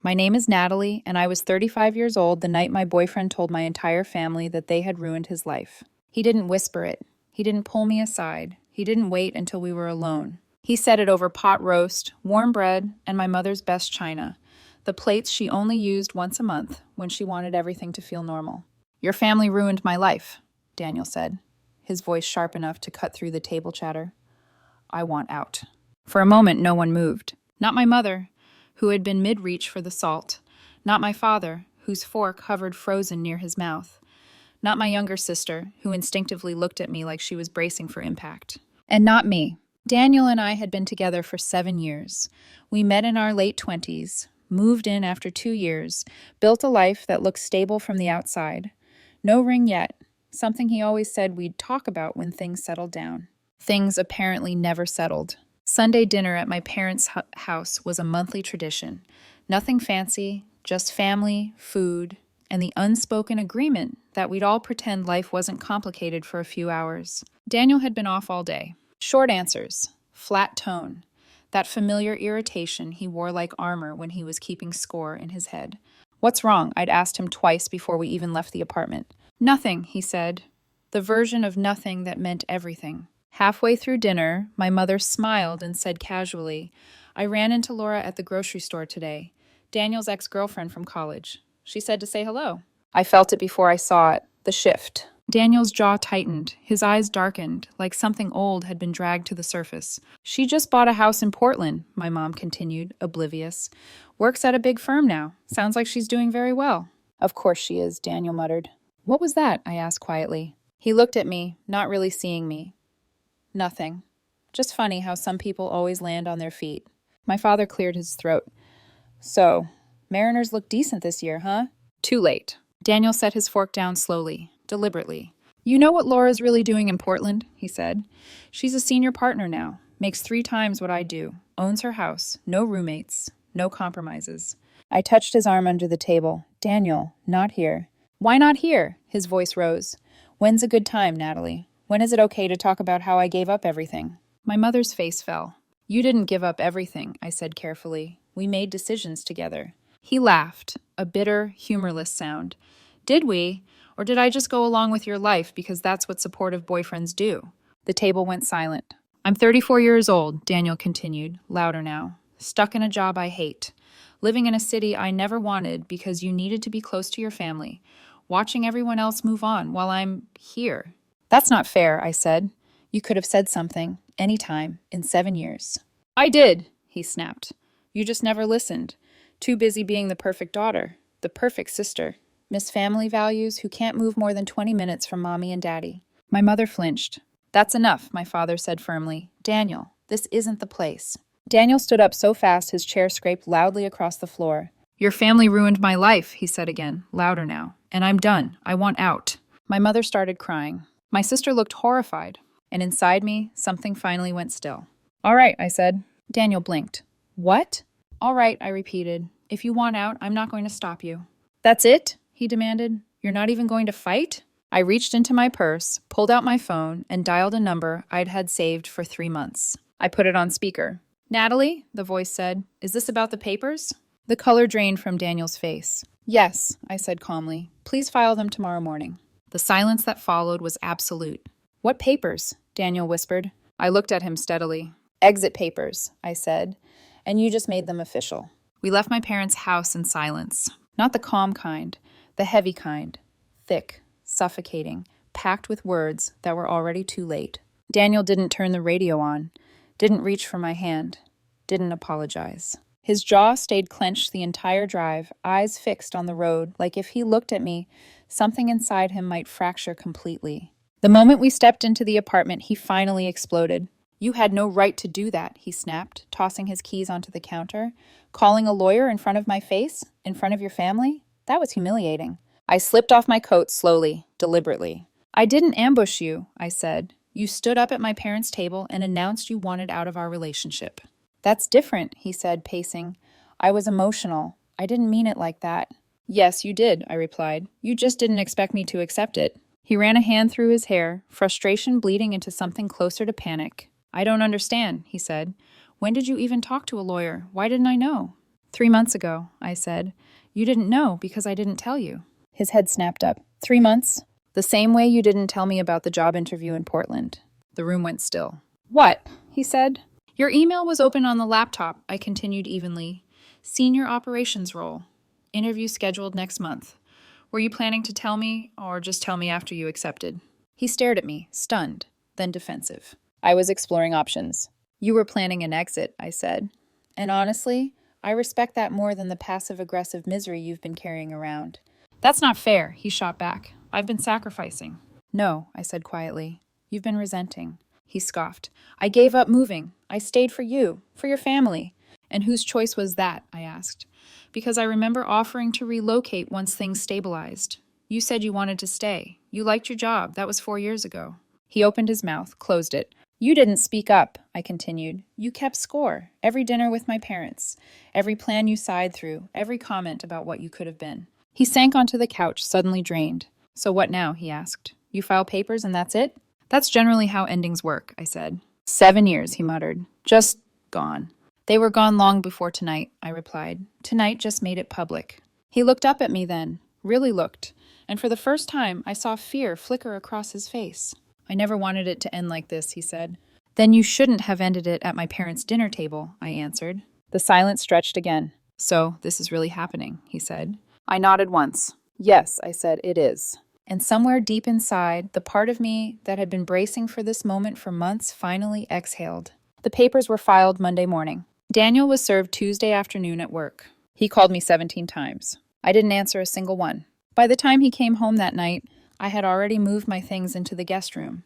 My name is Natalie, and I was 35 years old the night my boyfriend told my entire family that they had ruined his life. He didn't whisper it. He didn't pull me aside. He didn't wait until we were alone. He said it over pot roast, warm bread, and my mother's best china, the plates she only used once a month when she wanted everything to feel normal. Your family ruined my life, Daniel said, his voice sharp enough to cut through the table chatter. I want out. For a moment, no one moved. Not my mother, who had been mid-reach for the salt. Not my father, whose fork hovered frozen near his mouth. Not my younger sister, who instinctively looked at me like she was bracing for impact. And not me. Daniel and I had been together for 7 years. We met in our late 20s, moved in after 2 years, built a life that looked stable from the outside. No ring yet, something he always said we'd talk about when things settled down. Things apparently never settled. Sunday dinner at my parents' house was a monthly tradition. Nothing fancy, just family, food, and the unspoken agreement that we'd all pretend life wasn't complicated for a few hours. Daniel had been off all day. Short answers, flat tone, that familiar irritation he wore like armor when he was keeping score in his head. What's wrong? I'd asked him twice before we even left the apartment. Nothing, he said. The version of nothing that meant everything. Halfway through dinner, my mother smiled and said casually, I ran into Laura at the grocery store today, Daniel's ex-girlfriend from college. She said to say hello. I felt it before I saw it, the shift. Daniel's jaw tightened, his eyes darkened, like something old had been dragged to the surface. She just bought a house in Portland, my mom continued, oblivious. Works at a big firm now. Sounds like she's doing very well. Of course she is, Daniel muttered. What was that? I asked quietly. He looked at me, not really seeing me. Nothing. Just funny how some people always land on their feet. My father cleared his throat. So, Mariners look decent this year, huh? Too late. Daniel set his fork down slowly, deliberately. You know what Laura's really doing in Portland, he said. She's a senior partner now, makes 3 times what I do, owns her house, no roommates, no compromises. I touched his arm under the table. Daniel, not here. Why not here? His voice rose. When's a good time, Natalie? When is it okay to talk about how I gave up everything? My mother's face fell. You didn't give up everything, I said carefully. We made decisions together. He laughed, a bitter, humorless sound. Did we? Or did I just go along with your life because that's what supportive boyfriends do? The table went silent. I'm 34 years old, Daniel continued, louder now. Stuck in a job I hate. Living in a city I never wanted because you needed to be close to your family. Watching everyone else move on while I'm here. That's not fair, I said. You could have said something, anytime, in 7 years. I did, he snapped. You just never listened. Too busy being the perfect daughter, the perfect sister. Miss Family Values who can't move more than 20 minutes from mommy and daddy. My mother flinched. That's enough, my father said firmly. Daniel, this isn't the place. Daniel stood up so fast his chair scraped loudly across the floor. Your family ruined my life, he said again, louder now. And I'm done. I want out. My mother started crying. My sister looked horrified, and inside me, something finally went still. All right, I said. Daniel blinked. What? All right, I repeated. If you want out, I'm not going to stop you. That's it? He demanded. You're not even going to fight? I reached into my purse, pulled out my phone, and dialed a number I'd had saved for 3 months. I put it on speaker. Natalie, the voice said, is this about the papers? The color drained from Daniel's face. Yes, I said calmly. Please file them tomorrow morning. The silence that followed was absolute. What papers? Daniel whispered. I looked at him steadily. Exit papers, I said, and you just made them official. We left my parents' house in silence. Not the calm kind, the heavy kind. Thick, suffocating, packed with words that were already too late. Daniel didn't turn the radio on, didn't reach for my hand, didn't apologize. His jaw stayed clenched the entire drive, eyes fixed on the road, like if he looked at me, something inside him might fracture completely. The moment we stepped into the apartment, he finally exploded. You had no right to do that, he snapped, tossing his keys onto the counter. Calling a lawyer in front of my face? In front of your family? That was humiliating. I slipped off my coat slowly, deliberately. I didn't ambush you, I said. You stood up at my parents' table and announced you wanted out of our relationship. That's different, he said, pacing. I was emotional. I didn't mean it like that. Yes, you did, I replied. You just didn't expect me to accept it. He ran a hand through his hair, frustration bleeding into something closer to panic. I don't understand, he said. When did you even talk to a lawyer? Why didn't I know? 3 months ago, I said. You didn't know because I didn't tell you. His head snapped up. 3 months? The same way you didn't tell me about the job interview in Portland. The room went still. What? He said. Your email was open on the laptop, I continued evenly. Senior operations role. Interview scheduled next month. Were you planning to tell me, or just tell me after you accepted? He stared at me, stunned, then defensive. I was exploring options. You were planning an exit, I said. And honestly, I respect that more than the passive-aggressive misery you've been carrying around. That's not fair, he shot back. I've been sacrificing. No, I said quietly. You've been resenting. He scoffed. I gave up moving. I stayed for you, for your family. And whose choice was that? I asked. Because I remember offering to relocate once things stabilized. You said you wanted to stay. You liked your job. That was 4 years ago. He opened his mouth, closed it. You didn't speak up, I continued. You kept score. Every dinner with my parents. Every plan you sighed through. Every comment about what you could have been. He sank onto the couch, suddenly drained. So what now? He asked. You file papers and that's it? That's generally how endings work, I said. 7 years, he muttered. Just gone. They were gone long before tonight, I replied. Tonight just made it public. He looked up at me then, really looked, and for the first time I saw fear flicker across his face. I never wanted it to end like this, he said. Then you shouldn't have ended it at my parents' dinner table, I answered. The silence stretched again. So, this is really happening, he said. I nodded once. Yes, I said, it is. And somewhere deep inside, the part of me that had been bracing for this moment for months finally exhaled. The papers were filed Monday morning. Daniel was served Tuesday afternoon at work. He called me 17 times. I didn't answer a single one. By the time he came home that night, I had already moved my things into the guest room.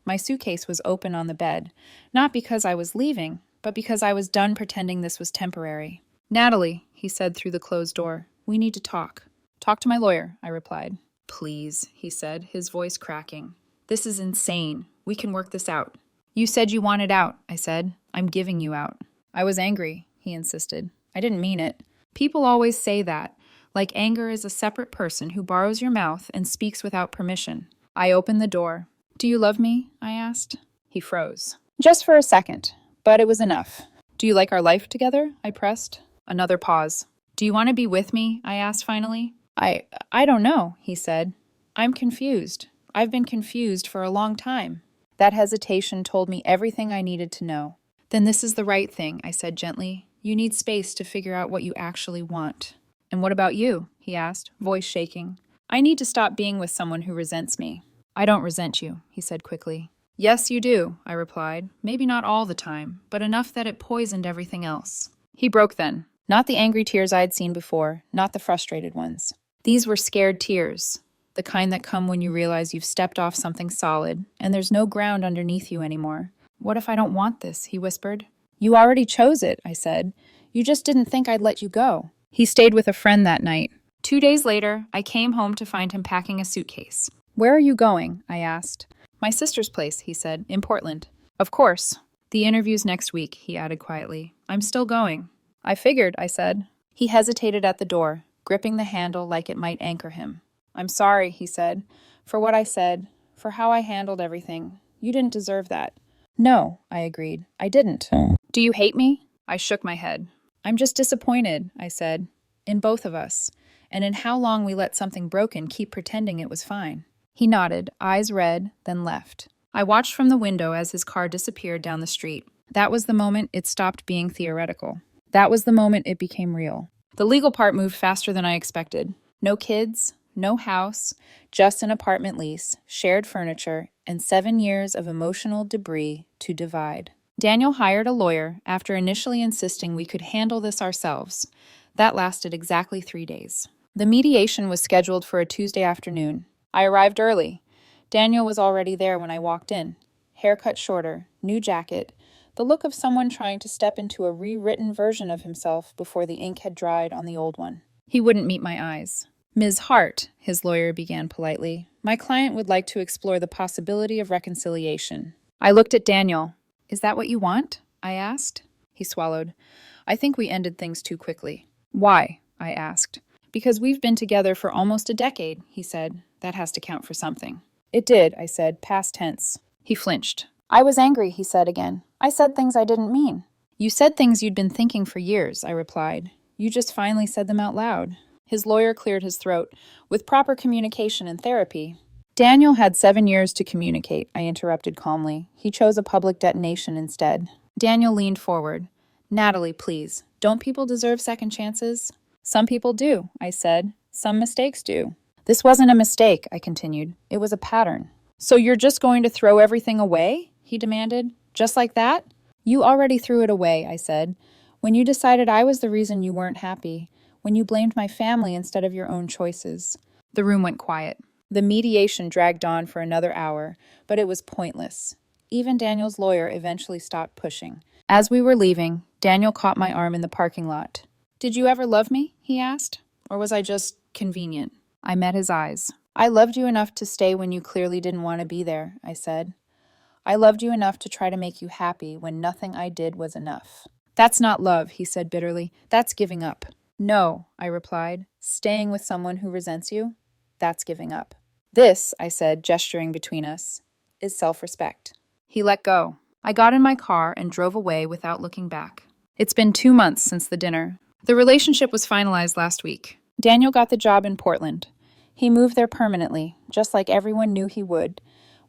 My suitcase was open on the bed, not because I was leaving, but because I was done pretending this was temporary. Natalie, he said through the closed door, we need to talk. Talk to my lawyer, I replied. Please, he said, his voice cracking. This is insane. We can work this out. You said you wanted out, I said. I'm giving you out. I was angry, he insisted. I didn't mean it. People always say that, like anger is a separate person who borrows your mouth and speaks without permission. I opened the door. Do you love me? I asked. He froze. Just for a second, but it was enough. Do you like our life together? I pressed. Another pause. Do you want to be with me? I asked finally. I don't know, he said. I'm confused. I've been confused for a long time. That hesitation told me everything I needed to know. Then this is the right thing, I said gently. You need space to figure out what you actually want. And what about you? He asked, voice shaking. I need to stop being with someone who resents me. I don't resent you, he said quickly. Yes, you do, I replied. Maybe not all the time, but enough that it poisoned everything else. He broke then. Not the angry tears I'd seen before, not the frustrated ones. These were scared tears, the kind that come when you realize you've stepped off something solid, and there's no ground underneath you anymore. What if I don't want this? He whispered. You already chose it, I said. You just didn't think I'd let you go. He stayed with a friend that night. 2 days later, I came home to find him packing a suitcase. Where are you going? I asked. My sister's place, he said, in Portland. Of course. The interview's next week, he added quietly. I'm still going. I figured, I said. He hesitated at the door, gripping the handle like it might anchor him. I'm sorry, he said, for what I said, for how I handled everything. You didn't deserve that. No, I agreed. I didn't. Do you hate me? I shook my head. I'm just disappointed, I said, in both of us, and in how long we let something broken keep pretending it was fine. He nodded, eyes red, then left. I watched from the window as his car disappeared down the street. That was the moment it stopped being theoretical. That was the moment it became real. The legal part moved faster than I expected. No kids, no house, just an apartment lease, shared furniture, and 7 years of emotional debris to divide. Daniel hired a lawyer after initially insisting we could handle this ourselves. That lasted exactly 3 days. The mediation was scheduled for a Tuesday afternoon. I arrived early. Daniel was already there when I walked in. Hair cut shorter, new jacket, the look of someone trying to step into a rewritten version of himself before the ink had dried on the old one. He wouldn't meet my eyes. Ms. Hart, his lawyer began politely, my client would like to explore the possibility of reconciliation. I looked at Daniel. Is that what you want? I asked. He swallowed. I think we ended things too quickly. Why? I asked. Because we've been together for almost a decade, he said. That has to count for something. It did, I said, past tense. He flinched. I was angry, he said again. I said things I didn't mean. You said things you'd been thinking for years, I replied. You just finally said them out loud. His lawyer cleared his throat. With proper communication and therapy. Daniel had 7 years to communicate, I interrupted calmly. He chose a public detonation instead. Daniel leaned forward. Natalie, please. Don't people deserve second chances? Some people do, I said. Some mistakes do. This wasn't a mistake, I continued. It was a pattern. So you're just going to throw everything away? He demanded. Just like that? You already threw it away, I said. When you decided I was the reason you weren't happy. When you blamed my family instead of your own choices. The room went quiet. The mediation dragged on for another hour, but it was pointless. Even Daniel's lawyer eventually stopped pushing. As we were leaving, Daniel caught my arm in the parking lot. Did you ever love me? He asked. Or was I just convenient? I met his eyes. I loved you enough to stay when you clearly didn't want to be there, I said. I loved you enough to try to make you happy when nothing I did was enough. That's not love, he said bitterly. That's giving up. No, I replied. Staying with someone who resents you? That's giving up. This, I said, gesturing between us, is self-respect. He let go. I got in my car and drove away without looking back. It's been 2 months since the dinner. The relationship was finalized last week. Daniel got the job in Portland. He moved there permanently, just like everyone knew he would.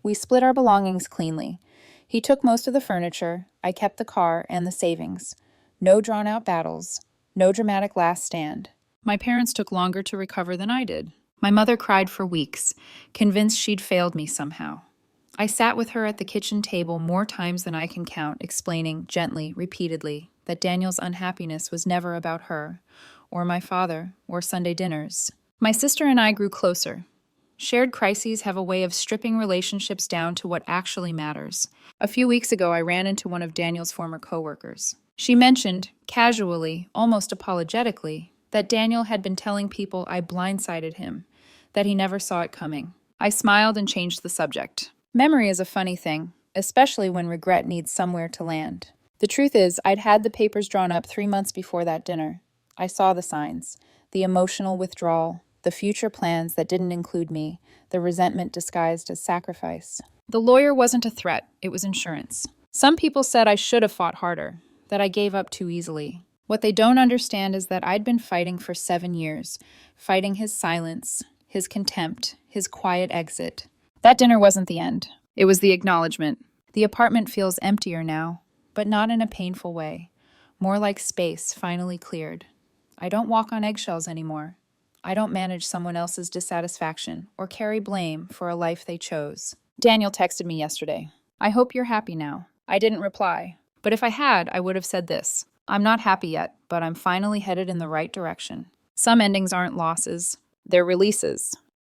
We split our belongings cleanly. He took most of the furniture. I kept the car and the savings. No drawn-out battles. No dramatic last stand. My parents took longer to recover than I did. My mother cried for weeks, convinced she'd failed me somehow. I sat with her at the kitchen table more times than I can count, explaining gently, repeatedly, that Daniel's unhappiness was never about her, or my father, or Sunday dinners. My sister and I grew closer. Shared crises have a way of stripping relationships down to what actually matters. A few weeks ago, I ran into one of Daniel's former coworkers. She mentioned, casually, almost apologetically, that Daniel had been telling people I blindsided him, that he never saw it coming. I smiled and changed the subject. Memory is a funny thing, especially when regret needs somewhere to land. The truth is, I'd had the papers drawn up 3 months before that dinner. I saw the signs, the emotional withdrawal, the future plans that didn't include me, the resentment disguised as sacrifice. The lawyer wasn't a threat, it was insurance. Some people said I should have fought harder, that I gave up too easily. What they don't understand is that I'd been fighting for 7 years, fighting his silence, his contempt, his quiet exit. That dinner wasn't the end. It was the acknowledgement. The apartment feels emptier now, but not in a painful way. More like space finally cleared. I don't walk on eggshells anymore. I don't manage someone else's dissatisfaction or carry blame for a life they chose. Daniel texted me yesterday. I hope you're happy now. I didn't reply, but if I had, I would have said this. I'm not happy yet, but I'm finally headed in the right direction. Some endings aren't losses. They're releases.